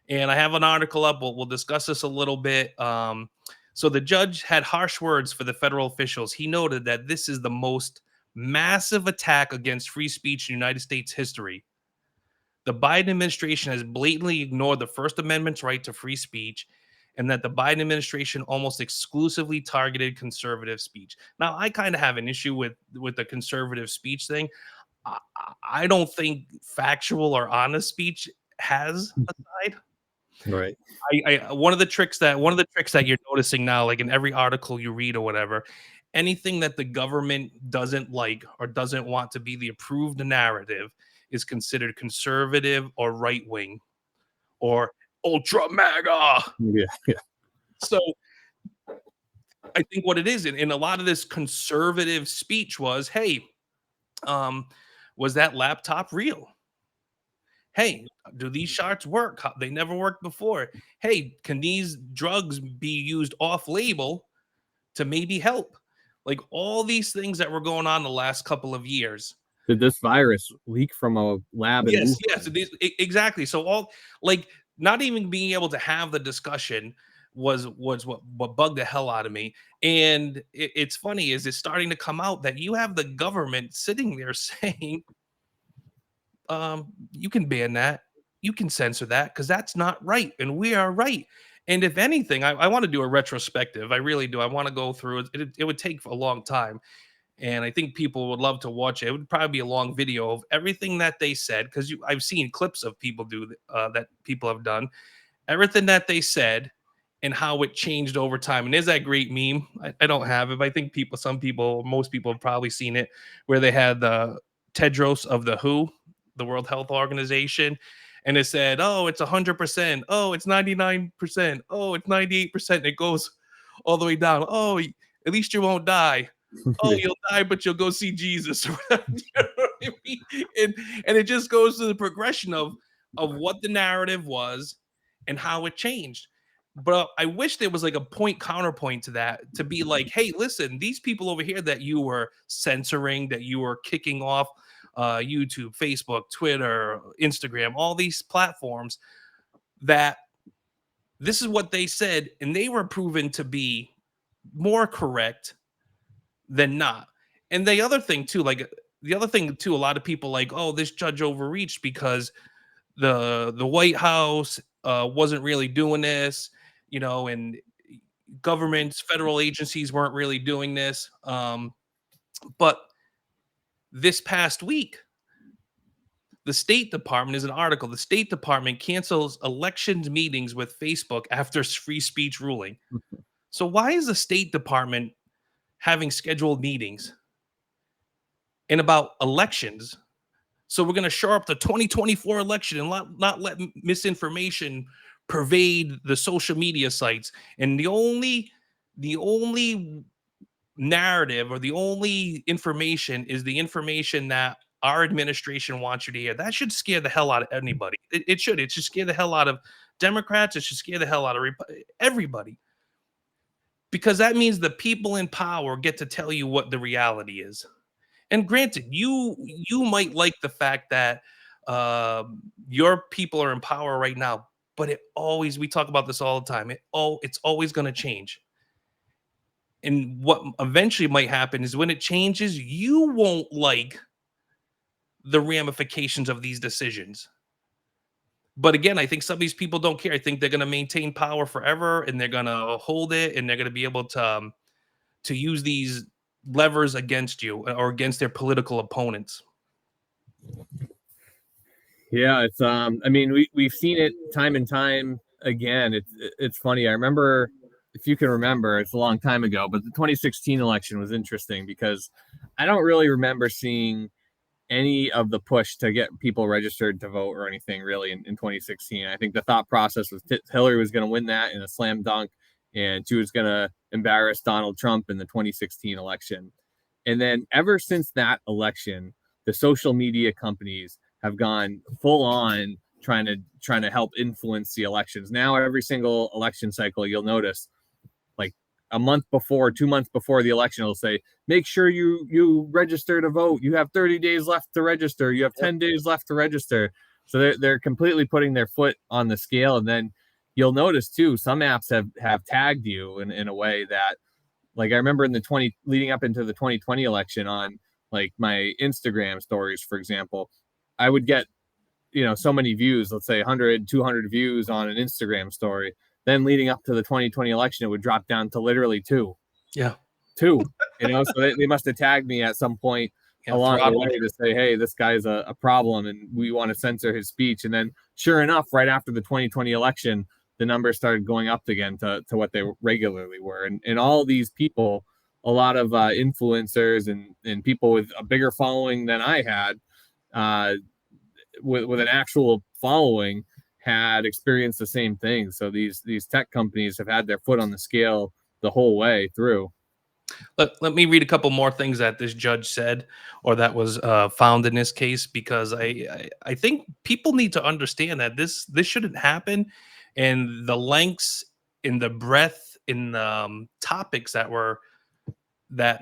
And I have an article up. We'll discuss this a little bit. So the judge had harsh words for the federal officials. He noted that this is the most massive attack against free speech in United States history. The Biden administration has blatantly ignored the First Amendment's right to free speech, and that the Biden administration almost exclusively targeted conservative speech. Now, I kind of have an issue with the conservative speech thing. I don't think factual or honest speech has a side. Right. One of the tricks that you're noticing now, like in every article you read or whatever, anything that the government doesn't like or doesn't want to be the approved narrative is considered conservative or right wing or ultra MAGA. Yeah. So I think what it is in a lot of this conservative speech was, hey, was that laptop real? Hey, do these shots work? They never worked before. Hey, can these drugs be used off label to maybe help? Like all these things that were going on the last couple of years. Did this virus leak from a lab? Yes. Exactly. So all like not even being able to have the discussion was what bugged the hell out of me. And it's funny is it's starting to come out that you have the government sitting there saying, you can ban that, you can censor that because that's not right, and we are right. And if anything, I want to do a retrospective. I really do. I want to go through it. It would take a long time, and I think people would love to watch it. It would probably be a long video of everything that they said because I've seen clips of people that people have done, everything that they said, and how it changed over time. And there's that great meme. I don't have it, but I think most people have probably seen it, where they had the Tedros of the WHO, the World Health Organization, and it said, "Oh, it's 100%. Oh, it's 99%. Oh, it's 98%." It goes all the way down. Oh, at least you won't die. Oh, you'll die, but you'll go see Jesus. You know what I mean? And it just goes to the progression of what the narrative was and how it changed. But I wish there was like a counterpoint to that, to be like, hey, listen, these people over here that you were censoring, that you were kicking off, YouTube, Facebook, Twitter, Instagram, all these platforms, that this is what they said, and they were proven to be more correct than not. And the other thing too, a lot of people like, oh, this judge overreached because the White House wasn't really doing this, and governments, federal agencies weren't really doing this. But this past week, the State Department is an article. The State Department cancels elections meetings with Facebook after free speech ruling. So why is the State Department having scheduled meetings and about elections? So we're going to shore up the 2024 election and not let misinformation pervade the social media sites. And the only narrative or the only information is the information that our administration wants you to hear. That should scare the hell out of anybody. It should. It should scare the hell out of Democrats. It should scare the hell out of everybody. Because that means the people in power get to tell you what the reality is. And granted, you might like the fact that your people are in power right now, but we talk about this all the time. It's always going to change. And what eventually might happen is when it changes, you won't like the ramifications of these decisions. But again, I think some of these people don't care. I think they're going to maintain power forever, and they're going to hold it, and they're going to be able to use these levers against you or against their political opponents. Yeah, it's I mean, we've seen it time and time again. It's funny. I remember, if you can remember, it's a long time ago, but the 2016 election was interesting because I don't really remember seeing any of the push to get people registered to vote or anything really in 2016. I think the thought process was Hillary was going to win that in a slam dunk, and she was going to embarrass Donald Trump in the 2016 election. And then ever since that election, the social media companies have gone full on trying to help influence the elections. Now, every single election cycle, you'll notice, like a month before, 2 months before the election, it'll say, make sure you register to vote. You have 30 days left to register. You have 10 days left to register. So they're completely putting their foot on the scale. And then you'll notice too, some apps have tagged you in a way that, like, I remember leading up into the 2020 election, on like my Instagram stories, for example, I would get, so many views, let's say 100, 200 views on an Instagram story. Then leading up to the 2020 election, it would drop down to literally 2. Yeah. 2, so they must have tagged me at some point along the way to say, hey, this guy's a problem and we want to censor his speech. And then sure enough, right after the 2020 election, the numbers started going up again to what they regularly were. And all these people, a lot of influencers and people with a bigger following than I had, with an actual following, had experienced the same thing. So these tech companies have had their foot on the scale the whole way through. Let me read a couple more things that this judge said, or that was found in this case, because I think people need to understand that this shouldn't happen, and the lengths in the breadth in the topics that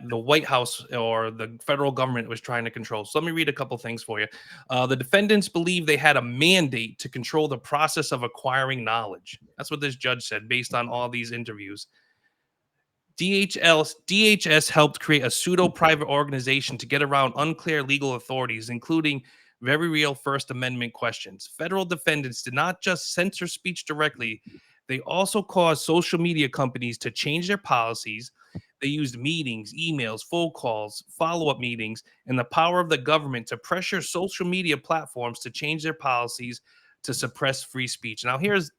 the White House or the federal government was trying to control. So let me read a couple things for you. The defendants believe they had a mandate to control the process of acquiring knowledge. That's what this judge said based on all these interviews. DHS helped create a pseudo-private organization to get around unclear legal authorities, including very real First Amendment questions. Federal defendants did not just censor speech directly, they also caused social media companies to change their policies. They used meetings, emails, phone calls, follow-up meetings, and the power of the government to pressure social media platforms to change their policies to suppress free speech. Now, here's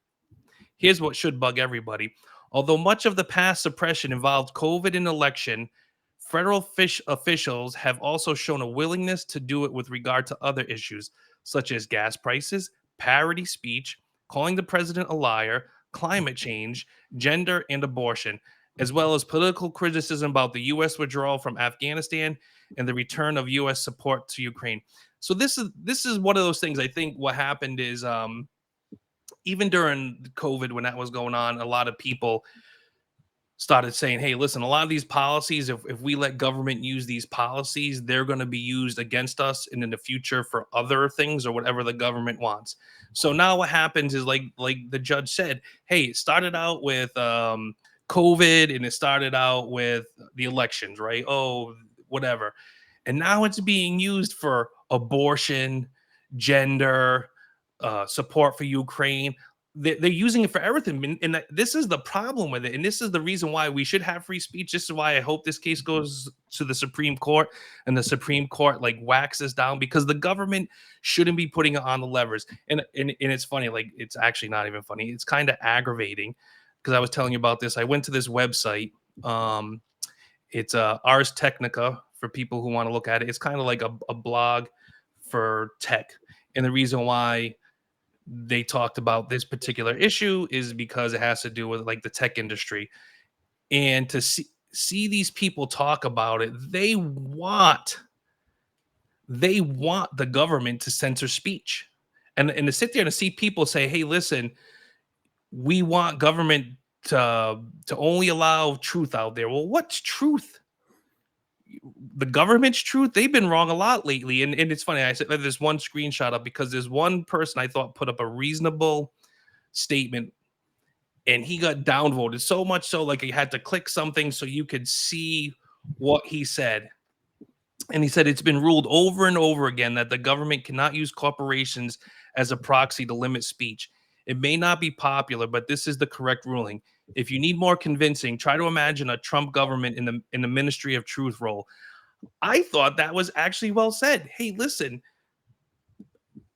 what should bug everybody. Although much of the past suppression involved COVID and election, federal officials have also shown a willingness to do it with regard to other issues, such as gas prices, parody speech, calling the president a liar, climate change, gender, and abortion, as well as political criticism about the U.S. withdrawal from Afghanistan and the return of U.S. support to Ukraine. So this is one of those things. I think what happened is, even during COVID, when that was going on, a lot of people started saying, hey, listen, a lot of these policies, if we let government use these policies, they're going to be used against us and in the future for other things or whatever the government wants. So now what happens is like the judge said, hey, it started out with COVID, and it started out with the elections, right? Oh, whatever. And now it's being used for abortion, gender, support for Ukraine. They're using it for everything, and this is the problem with it, and this is the reason why we should have free speech. This is why I hope this case goes to the Supreme Court, and the Supreme Court like whacks this down, because the government shouldn't be putting it on the levers. And it's funny, like it's actually not even funny. It's kind of aggravating, because I was telling you about this. I went to this website. It's Ars Technica for people who want to look at it. It's kind of like a blog for tech, and the reason why they talked about this particular issue is because it has to do with like the tech industry. And to see these people talk about it, they want the government to censor speech. And to sit there and to see people say, hey, listen, we want government to only allow truth out there. Well, what's truth? The government's truth? They've been wrong a lot lately. And it's funny, I said there's one screenshot up because there's one person I thought put up a reasonable statement, and he got downvoted so much so like he had to click something so you could see what he said. And he said it's been ruled over and over again that the government cannot use corporations as a proxy to limit speech. It may not be popular, but this is the correct ruling. If you need more convincing, try to imagine a Trump government in the Ministry of Truth role. I thought that was actually well said. Hey, listen,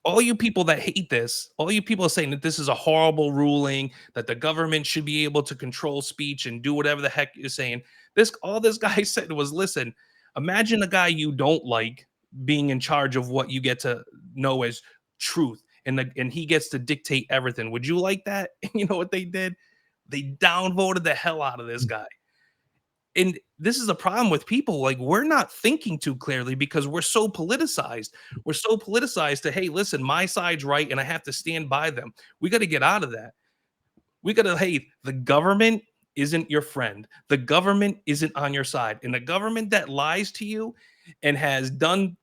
all you people that hate this, all you people are saying that this is a horrible ruling, that the government should be able to control speech and do whatever the heck you're saying. All this guy said was, listen, imagine a guy you don't like being in charge of what you get to know as truth, and he gets to dictate everything. Would you like that? You know what they did? They downvoted the hell out of this guy. And this is a problem with people. Like, we're not thinking too clearly because we're so politicized. We're so politicized to, hey, listen, my side's right and I have to stand by them. We got to get out of that. We got to, hey, the government isn't your friend. The government isn't on your side. And the government that lies to you and has done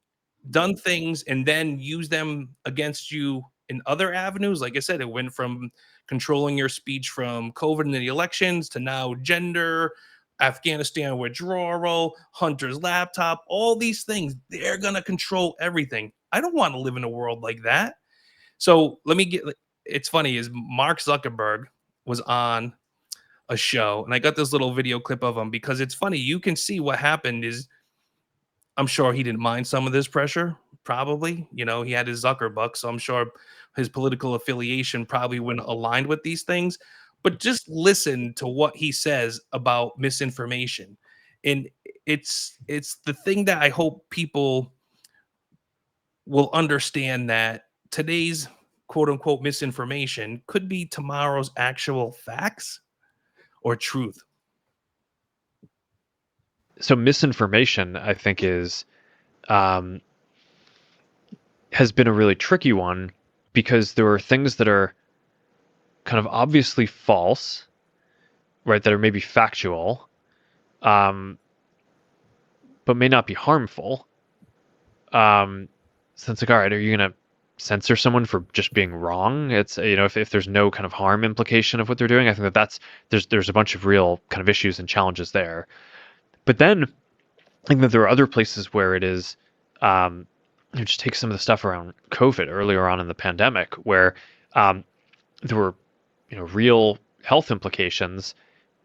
things and then use them against you in other avenues. Like I said, it went from controlling your speech from COVID and the elections to now gender, Afghanistan withdrawal, Hunter's laptop, all these things. They're going to control everything. I don't want to live in a world like that. So it's funny, is Mark Zuckerberg was on a show, and I got this little video clip of him because it's funny. You can see what happened is, I'm sure he didn't mind some of this pressure. Probably, he had his Zuckerbuck, so I'm sure his political affiliation probably wouldn't aligned with these things. But just listen to what he says about misinformation, and it's the thing that I hope people will understand, that today's quote unquote misinformation could be tomorrow's actual facts or truth. So misinformation, I think, has been a really tricky one, because there are things that are kind of obviously false, right? That are maybe factual, but may not be harmful. So it's like, all right, are you going to censor someone for just being wrong? It's, if there's no kind of harm implication of what they're doing, I think there's a bunch of real kind of issues and challenges there. But then I think that there are other places where it is, just take some of the stuff around COVID earlier on in the pandemic, where there were, real health implications,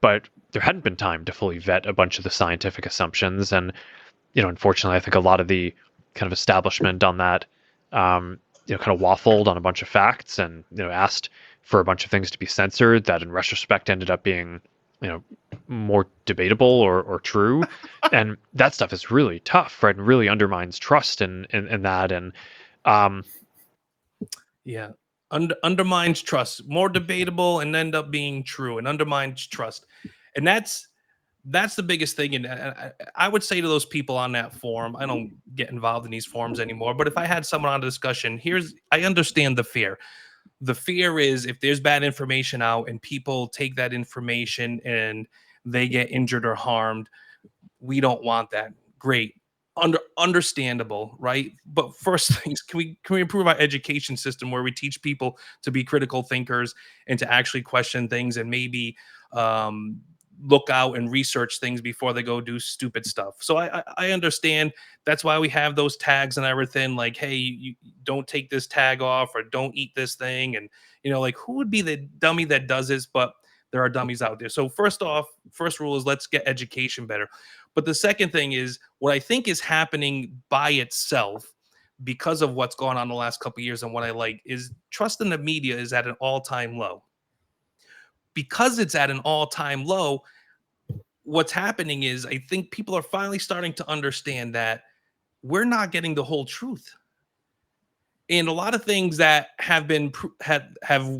but there hadn't been time to fully vet a bunch of the scientific assumptions. And, unfortunately, I think a lot of the kind of establishment on that, kind of waffled on a bunch of facts and, asked for a bunch of things to be censored that in retrospect ended up being, more debatable or true. And that stuff is really tough, right? And really undermines trust in that. And yeah, undermines trust, more debatable and end up being true, and undermines trust. And that's the biggest thing. And I would say to those people on that forum, I don't get involved in these forums anymore, but if I had someone on a discussion, I understand the fear. The fear is if there's bad information out and people take that information and they get injured or harmed. We don't want that. Great. Understandable, right? But first things, can we improve our education system where we teach people to be critical thinkers and to actually question things and maybe um, look out and research things before they go do stupid stuff. So I understand that's why we have those tags and everything. Like, hey, you don't take this tag off or don't eat this thing, and like who would be the dummy that does this? But there are dummies out there. So first rule is let's get education better. But the second thing is what I think is happening by itself because of what's gone on the last couple of years, and what I like is trust in the media is at an all-time low. Because it's at an all-time low, what's happening is I think people are finally starting to understand that we're not getting the whole truth. And a lot of things that have been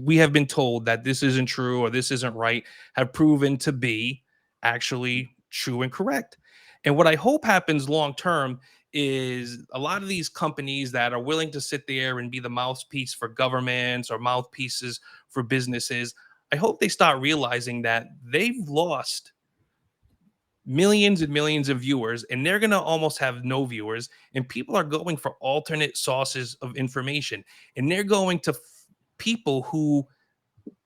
we have been told that this isn't true or this isn't right have proven to be actually true and correct. And what I hope happens long term is a lot of these companies that are willing to sit there and be the mouthpiece for governments or mouthpieces for businesses, I hope they start realizing that they've lost millions and millions of viewers, and they're going to almost have no viewers, and people are going for alternate sources of information, and they're going to people who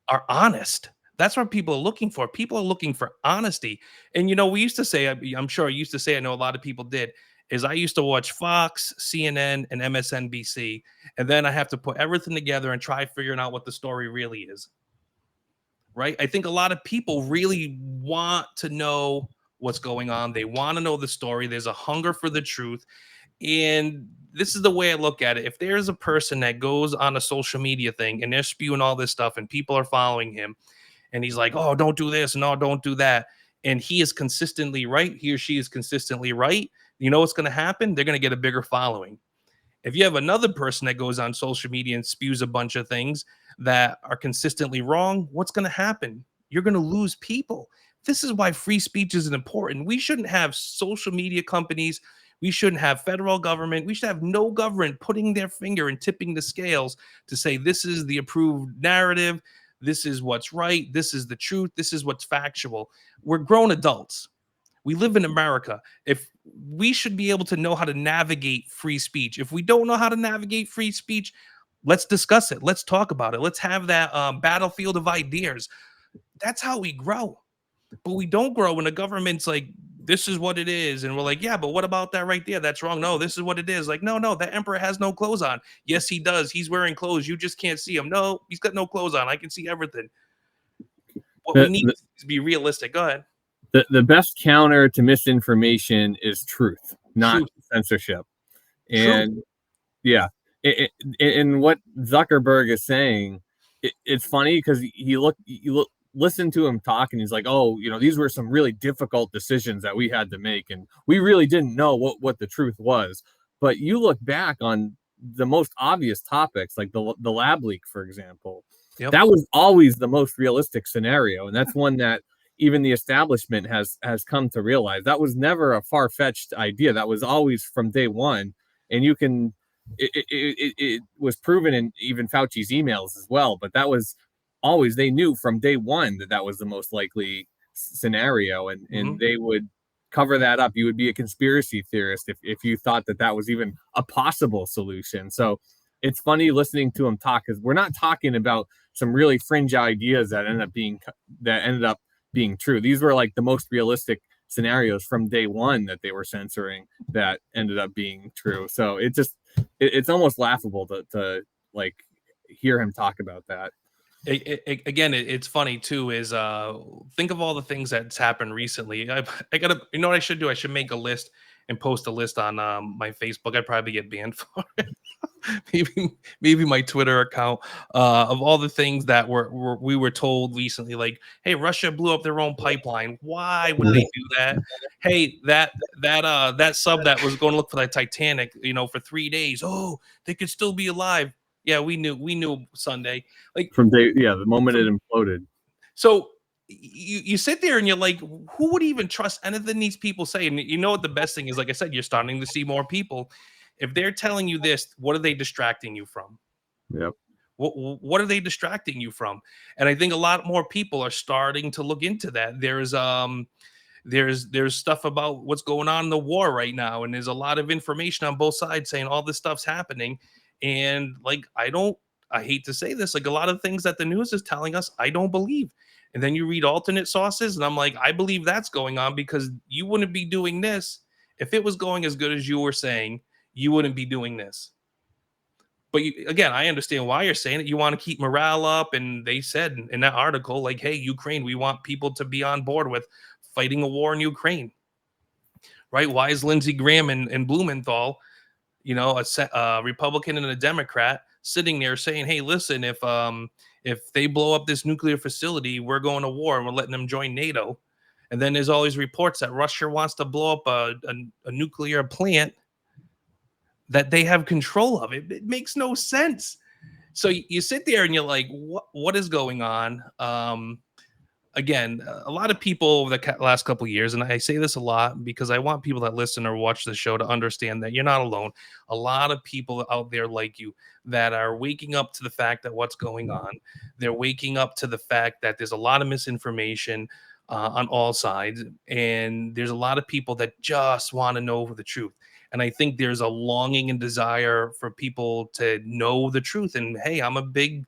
are honest. That's what people are looking for. People are looking for honesty. And we used to say, I'm sure I used to say, I know a lot of people did, is I used to watch Fox, CNN, and MSNBC, and then I have to put everything together and try figuring out what the story really is. Right? I think a lot of people really want to know what's going on. They want to know the story. There's a hunger for the truth. And this is the way I look at it. If there's a person that goes on a social media thing and they're spewing all this stuff and people are following him and he's like, oh, don't do this. No, don't do that. And he is consistently right. He or she is consistently right. You know what's going to happen? They're going to get a bigger following. If you have another person that goes on social media and spews a bunch of things that are consistently wrong, what's going to happen? You're going to lose people. This is why free speech is important. We shouldn't have social media companies. We shouldn't have federal government. We should have no government putting their finger and tipping the scales to say this is the approved narrative. This is what's right. This is the truth. This is what's factual. We're grown adults. We live in America. If we should be able to know how to navigate free speech. If we don't know how to navigate free speech, let's discuss it. Let's talk about it. Let's have that battlefield of ideas. That's how we grow. But we don't grow when the government's like, this is what it is. And we're like, yeah, but what about that right there? That's wrong. No, this is what it is. Like, no, that emperor has no clothes on. Yes, he does. He's wearing clothes. You just can't see him. No, he's got no clothes on. I can see everything. What we need is to be realistic. Go ahead. The best counter to misinformation is truth, not censorship. And yeah, and what Zuckerberg is saying, it's funny because you listen to him talk and he's like, oh, these were some really difficult decisions that we had to make, and we really didn't know what the truth was. But you look back on the most obvious topics, like the lab leak, for example. Yep. That was always the most realistic scenario, and that's one that even the establishment has come to realize. That was never a far-fetched idea. That was always from day one, and you can it was proven in even Fauci's emails as well. But that was always, they knew from day one that was the most likely scenario, and they would cover that up. You would be a conspiracy theorist if you thought that was even a possible solution. So it's funny listening to him talk, because we're not talking about some really fringe ideas that ended up being true. These were like the most realistic scenarios from day one that they were censoring that ended up being true. So it's almost laughable to like hear him talk about that. Again, it's funny too, is think of all the things that's happened recently. I gotta, what I should do? I should make a list and post a list on my Facebook. I'd probably get banned for it. maybe my Twitter account of all the things that we were told recently, like, hey, Russia blew up their own pipeline. Why would they do that? Hey, that sub that was going to look for that Titanic, for 3 days. Oh, they could still be alive. Yeah, we knew Sunday. Like from the moment it imploded. So you sit there and you're like, who would even trust anything these people say? And you know what the best thing is? Like I said, you're starting to see more people. If they're telling you this, what are they distracting you from? Yep. What are they distracting you from? And I think a lot more people are starting to look into that. There's stuff about what's going on in the war right now, and there's a lot of information on both sides saying all this stuff's happening. And like, I hate to say this, like a lot of things that the news is telling us, I don't believe. And then you read alternate sources, and I'm like, I believe that's going on, because you wouldn't be doing this if it was going as good as you were saying. You wouldn't be doing this. But again, I understand why you're saying it. You want to keep morale up, and they said in that article, like, "Hey, Ukraine, we want people to be on board with fighting a war in Ukraine." Right? Why is Lindsey Graham and Blumenthal, a Republican and a Democrat, sitting there saying, "Hey, listen, if they blow up this nuclear facility, we're going to war and we're letting them join NATO." And then there's all these reports that Russia wants to blow up a nuclear plant that they have control of. It makes no sense. So you sit there and you're like, what is going on? Again, a lot of people over the last couple of years, and I say this a lot because I want people that listen or watch the show to understand that you're not alone. A lot of people out there like you that are waking up to the fact that what's going on. They're waking up to the fact that there's a lot of misinformation on all sides, and there's a lot of people that just want to know the truth. And I think there's a longing and desire for people to know the truth. And hey, I'm a big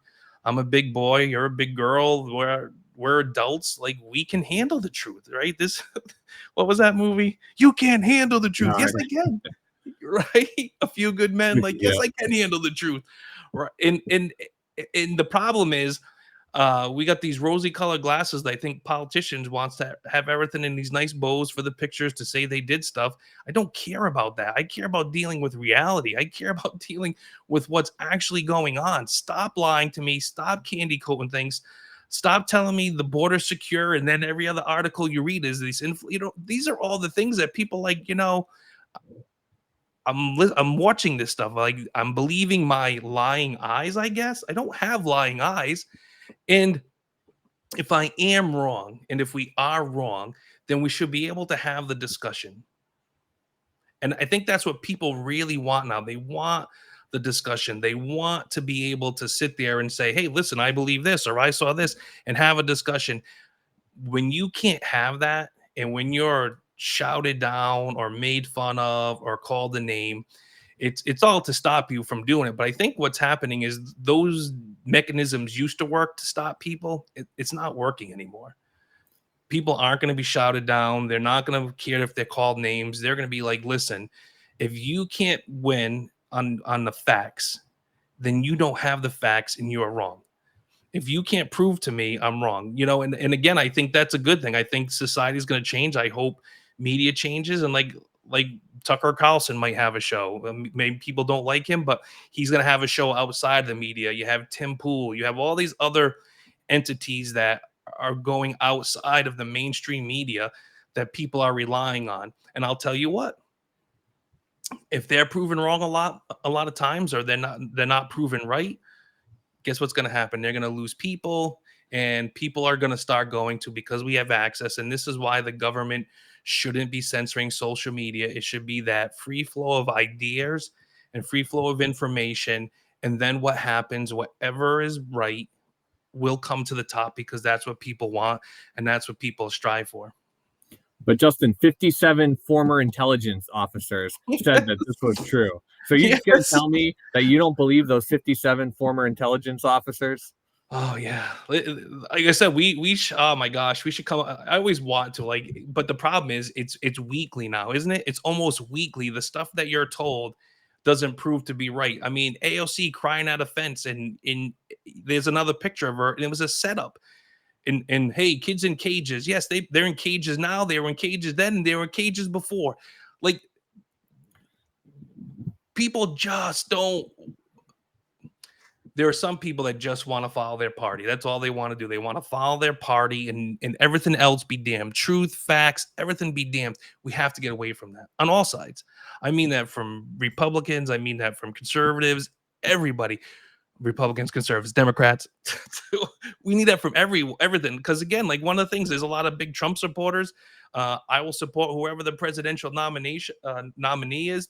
boy, you're a big girl. We're adults, like we can handle the truth, right? This what was that movie? You can't handle the truth. No, Yes, I can. Right? A Few Good Men, like, yes, Yeah. I can handle the truth. Right. And the problem is we got these rosy colored glasses that I think politicians wants to have everything in these nice bows for the pictures to say they did stuff. I don't care about that. I care about dealing with reality. I care about dealing with what's actually going on. Stop lying to me. Stop candy coating things. Stop telling me the border's secure, and then every other article you read is these. These are all the things that people like. I'm watching this stuff, like I'm believing my lying eyes. I guess I don't have lying eyes, and if I am wrong, and if we are wrong, then we should be able to have the discussion. And I think that's what people really want now. They want the discussion. They want to be able to sit there and say, "Hey, listen, I believe this," or "I saw this," and have a discussion. When you can't have that, and when you're shouted down or made fun of or called a name, it's all to stop you from doing it. But I think what's happening is those mechanisms used to work to stop people. It's not working anymore. People aren't going to be shouted down. They're not going to care if they're called names. They're going to be like, listen, if you can't win on the facts, then you don't have the facts and you're wrong. If you can't prove to me I'm wrong, and again, I think that's a good thing. I think society is going to change. I hope media changes, and like Tucker Carlson might have a show. Maybe people don't like him, but he's going to have a show outside the media. You have Tim Pool. You have all these other entities that are going outside of the mainstream media that people are relying on. And I'll tell you what, if they're proven wrong a lot of times, or they're not proven right, guess what's going to happen? They're going to lose people, and people are going to start going to, because we have access. And this is why the government shouldn't be censoring social media. It should be that free flow of ideas and free flow of information. And then what happens, whatever is right will come to the top, because that's what people want and that's what people strive for. But Justin, 57 former intelligence officers said that this was true. So you just gonna tell me that you don't believe those 57 former intelligence officers? Oh yeah, like I said, oh my gosh, we should come. I always want to, but the problem is it's weekly now, isn't it? It's almost weekly. The stuff that you're told doesn't prove to be right. I mean, AOC crying at a fence, and there's another picture of her, and it was a setup. And hey, kids in cages. Yes, they're in cages now. They were in cages then, and they were in cages before. Like, people just don't. There are some people that just want to follow their party. That's all they want to do. They want to follow their party, and everything else be damned. Truth, facts, everything be damned. We have to get away from that on all sides. I mean that from Republicans. I mean that from conservatives. Everybody. Republicans, conservatives, Democrats. We need that from everything. Because again, like, one of the things, there's a lot of big Trump supporters. I will support whoever the presidential nominee is.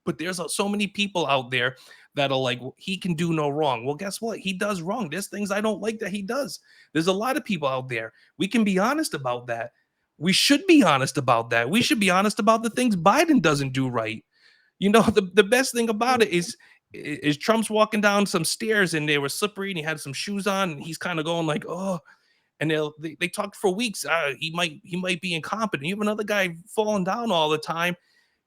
But there's so many people out there that are like, "Well, he can do no wrong." Well, guess what? He does wrong. There's things I don't like that he does. There's a lot of people out there. We can be honest about that. We should be honest about that. We should be honest about the things Biden doesn't do right. You know, the best thing about it is Trump's walking down some stairs and they were slippery and he had some shoes on and he's kind of going like, oh, and they talked for weeks. He might be incompetent. You have another guy falling down all the time,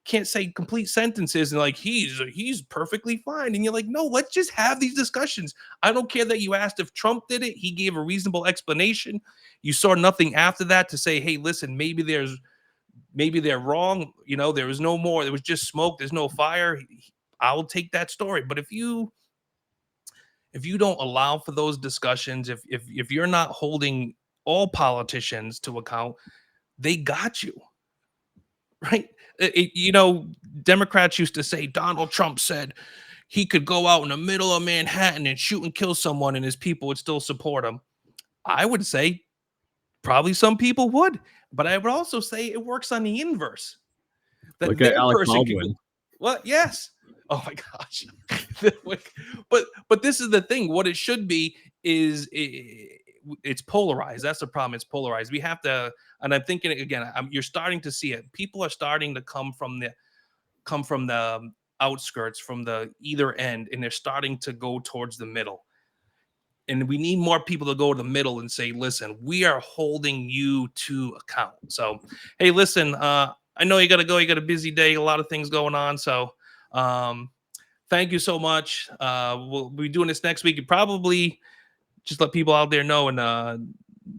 can't say complete sentences and like he's perfectly fine. And you're like, no, let's just have these discussions. I don't care that you asked if Trump did it. He gave a reasonable explanation. You saw nothing after that to say, hey, listen, maybe they're wrong. You know, there was no more. There was just smoke. There's no fire. I'll take that story. But if you don't allow for those discussions, if you're not holding all politicians to account, they got you. Right? You know, Democrats used to say Donald Trump said he could go out in the middle of Manhattan and shoot and kill someone and his people would still support him. I would say probably some people would, but I would also say it works on the inverse. That Look at Alec Baldwin. Well, yes. Oh my gosh. but this is the thing. What it should be is it's polarized. That's the problem. It's polarized. We have to, and I'm thinking again. You're starting to see it. People are starting to come from the outskirts, from the either end, and they're starting to go towards the middle. And we need more people to go to the middle and say, listen, we are holding you to account. So, hey, listen, I know you got to go. You got a busy day, a lot of things going on. So thank you so much. We'll be doing this next week. You probably just let people out there know in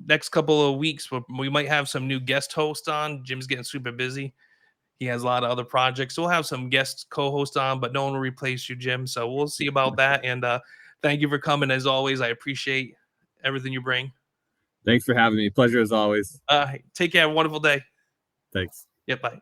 next couple of weeks, we might have some new guest hosts on. Jim's getting super busy. He has a lot of other projects. So we'll have some guest co-hosts on, but no one will replace you, Jim. So we'll see about that. And thank you for coming. As always, I appreciate everything you bring. Thanks for having me. Pleasure as always. Take care. Have a wonderful day. Thanks. Yep. Bye.